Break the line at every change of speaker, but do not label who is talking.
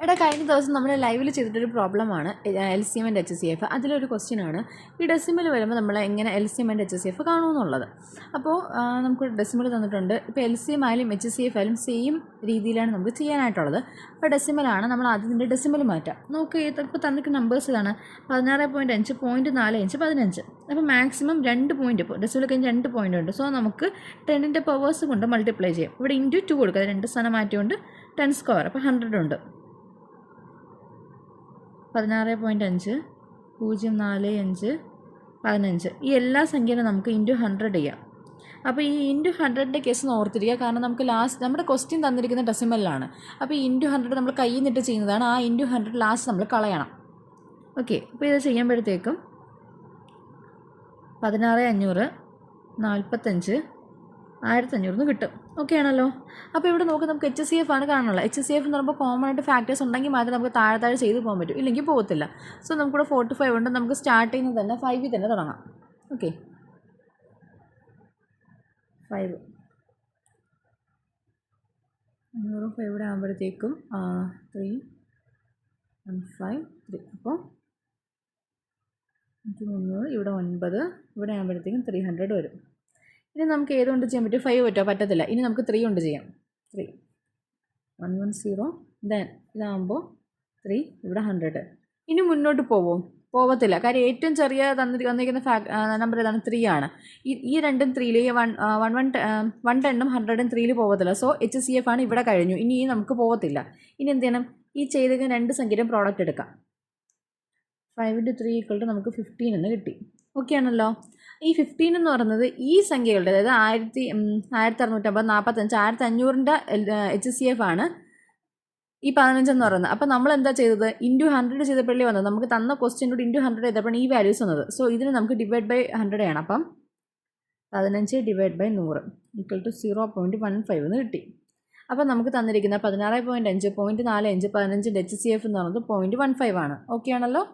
എടാ കഴിഞ്ഞ ദിവസം നമ്മൾ ലൈവിൽ ചെയ്തിട്ടൊരു പ്രോബ്ലമാണ് LCM ആൻഡ് HCF. അതിലൊരു ക്വസ്റ്റ്യൻ ആണ് ഈ ഡെസിമൽ വരുമ്പോൾ നമ്മൾ എങ്ങനെ LCM ആൻഡ് HCF കാണുമെന്നുള്ളത്. അപ്പോൾ നമുക്ക് ഡെസിമൽ തന്നിട്ടുണ്ട്. ഇപ്പോൾ LCM ആയാലും HCF ആയാലും സെയിം രീതിയിലാണ് നമുക്ക് ചെയ്യാനായിട്ടുള്ളത്. അപ്പോൾ ഡെസിമലാണ്, നമ്മൾ ആദ്യം ഇതിൻ്റെ ഡെസിമൽ മാറ്റാം. നമുക്ക് ഇപ്പോൾ തന്നിരിക്കുന്ന നമ്പേഴ്സ് ഇതാണ് 16.5, 0.45, 15. അപ്പോൾ മാക്സിമം 2 പോയിൻറ്റ്, ഇപ്പോൾ ഡെസിമൽ കഴിഞ്ഞ് 2 പോയിൻ്റ് ഉണ്ട്. സോ നമുക്ക് 10ൻ്റെ പവേഴ്സ് കൊണ്ട് മൾട്ടിപ്ലൈ ചെയ്യും. ഇവിടെ ഇൻറ്റു 2 കൊടുക്കുക, 2 സ്ഥാനം മാറ്റിക്കൊണ്ട് 10 സ്ക്വയർ, അപ്പോൾ 100 ഉണ്ട്. 16.5, 0.45, 15 ഈ എല്ലാ സംഖ്യയും നമുക്ക് ഇൻറ്റു 100 ചെയ്യാം. അപ്പോൾ ഈ ഇൻറ്റു 100ൻ്റെ കേസ് ഓർത്തിരിക്കുക, കാരണം നമുക്ക് ലാസ്റ്റ് നമ്മുടെ ക്വസ്റ്റ്യൻ തന്നിരിക്കുന്ന ഡെസിമലിലാണ്. അപ്പോൾ ഈ ഇൻറ്റു 100 നമ്മൾ കയ്യിൽ നിന്നിട്ട് ചെയ്യുന്നതാണ്. ആ ഇൻറ്റു 100 ലാസ്റ്റ് നമ്മൾ കളയണം. ഓക്കെ, അപ്പോൾ ഇത് ചെയ്യുമ്പോഴത്തേക്കും 16,500, 45, 1500 കിട്ടും. ഓക്കെ ആണല്ലോ. അപ്പോൾ ഇവിടെ നമുക്ക് HCF ആണ് കാണാനുള്ളത്. HCF എന്ന് പറയുമ്പോൾ കോമൺ ആയിട്ട് ഫാക്ടേഴ്സ് ഉണ്ടെങ്കിൽ മാത്രമേ നമുക്ക് താഴെ ചെയ്ത് പോകാൻ പറ്റും, ഇല്ലെങ്കിൽ പോകത്തില്ല. സോ നമുക്കിവിടെ 45 ഉണ്ട്. നമുക്ക് സ്റ്റാർട്ട് ചെയ്യുന്നത് തന്നെ 5 തന്നെ തുടങ്ങാം. ഓക്കെ, 5 ഇവിടെ ആകുമ്പോഴത്തേക്കും 3, 1, 5, 3. അപ്പോൾ 300, ഇവിടെ 9, ഇവിടെ ആകുമ്പോഴത്തേക്കും 300 വരും. ഇനി നമുക്ക് ഏതുകൊണ്ട് ചെയ്യാൻ പറ്റും? 5 പറ്റുമോ? പറ്റത്തില്ല. ഇനി നമുക്ക് 3 കൊണ്ട് ചെയ്യാം. 3, 110, ദെൻ ഇതാകുമ്പോൾ 3, ഇവിടെ 100. ഇനി മുന്നോട്ട് പോവത്തില്ല, കാര്യം ഏറ്റവും ചെറിയ തന്നിരിക്കുന്ന നമ്പർ ഏതാണ്? 3 ആണ്. ഈ രണ്ടും 3 110ഉം 100ഉം 3 പോകത്തില്ല. സോ HCF ആണ് ഇവിടെ കഴിഞ്ഞു. ഇനി നമുക്ക് പോകത്തില്ല. ഇനി എന്ത് ചെയ്യണം? ഈ ചെയ്തിരിക്കുന്ന 2 സംഖ്യയും പ്രോഡക്റ്റ് എടുക്കാം. 5 × 3 = നമുക്ക് 15 എന്ന് കിട്ടി. ഓക്കെ ആണല്ലോ. ഈ 15 എന്ന് പറയുന്നത് ഈ സംഖ്യകളുടെ, അതായത് 1650, 45, 1500ൻ്റെ HCF ആണ് ഈ 15 എന്ന് പറയുന്നത്. അപ്പോൾ നമ്മൾ എന്താ ചെയ്തത്? ഇൻറ്റു 100 ചെയ്തപ്പോഴേ വന്നത്. നമുക്ക് തന്ന ക്വസ്റ്റ്യനോട് ഇൻറ്റു 100 ചെയ്തപ്പോഴാണ് ഈ വാല്യൂസ് വന്നത്. സോ ഇതിന് നമുക്ക് ഡിവൈഡ് ബൈ 100 ചെയ്യണം. അപ്പം 15 ഡിവൈഡ് ബൈ 100 = 0.15 എന്ന് കിട്ടി. അപ്പോൾ നമുക്ക് തന്നിരിക്കുന്ന 16.5, 0.45, 15ൻ്റെ HCF എന്ന് പറയുന്നത് 0.15 ആണ്. ഓക്കെ ആണല്ലോ.